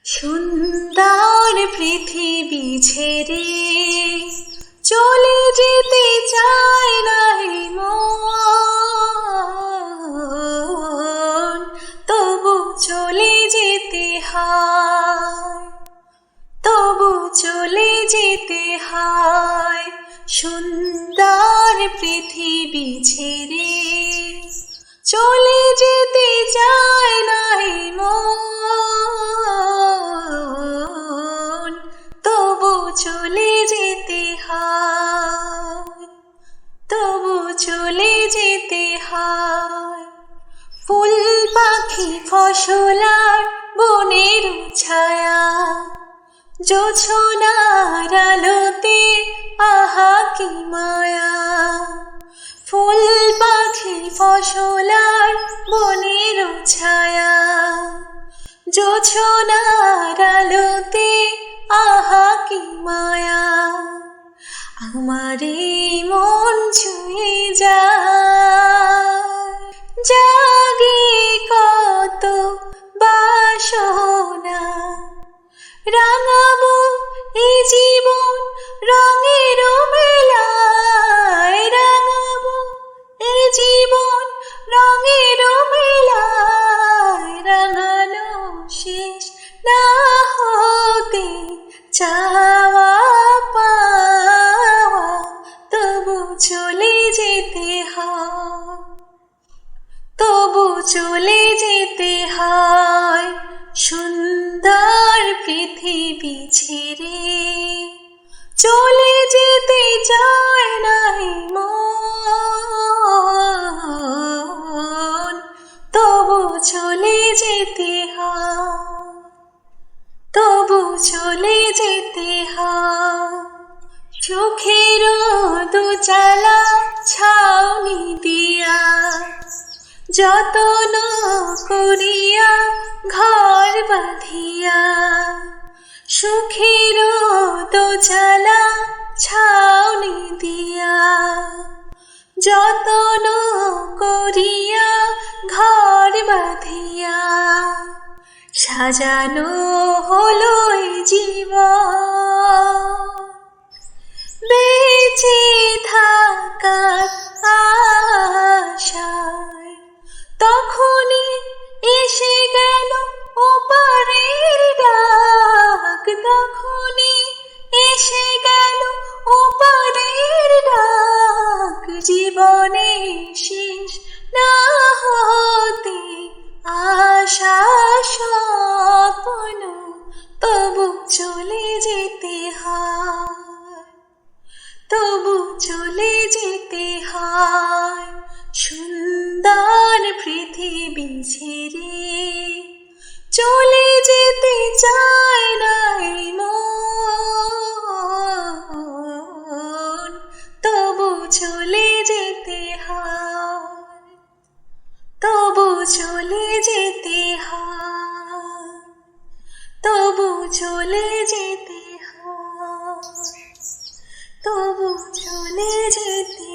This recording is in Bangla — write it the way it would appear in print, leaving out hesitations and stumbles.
সুন্দর পৃথিবী ছেড়ে চলে যেতে চায় না হে মন, তবু চলে যেতে হয়, তবু চলে যেতে হয়। সুন্দর পৃথিবী ছেড়ে চলে যেতে চায় না হে মন, তবু চলে যেতে হয়, তবু চলে যেতে হয়। ফুল পাখি ফসল আর বনের ছায়া, জোছনার আলোতে আহা কি মায়া। ফুল পাখি ফসল আর বনের ছায়া, জোছনার আলোতে আহা কি মায়া। আমার এই মন ছুঁয়ে যায়, জাগে কত বাসনা। রাঙাবো এই জীবন রঙের মেলায়, রাঙাবো এই জীবন রঙের মেলায়। রাঙানো শেষ না হতে চাওয়া পাওয়া, তবু চলে যেতে হয়, তবু চলে যেতে হয়। সুন্দর পৃথিবী ছেড়ে চলে যেতে চায় না হে মন, তবু চলে যেতে হয়, তবু চলে যেতে হয়। চোখের দুচালা ছাউনি দিয়া যতন করিয়া ঘর বাঁধিয়া, সুখের দোচালা ছাউনি দিয়া যতন করিয়া ঘর বাঁধিয়া। সাজানো হলো এই জীবন বেঁচে থাকার আশায়, তখনই এসে গেল ওপারের ডাক, তখনই এসে গেল ওপারের ডাক। জীবনে শেষ না হতে আশা স্বপ্ন, তবু চলে যেতে হয়, তবু চলে যেতে হয়। সুন্দর পৃথিবী ছেড়ে চলে যেতে চায় না হে মন, তবু চলে যেতে হয়, তবু চলে যেতে হয়, তবু চলে যেতে হয়, তবু চলে যেতে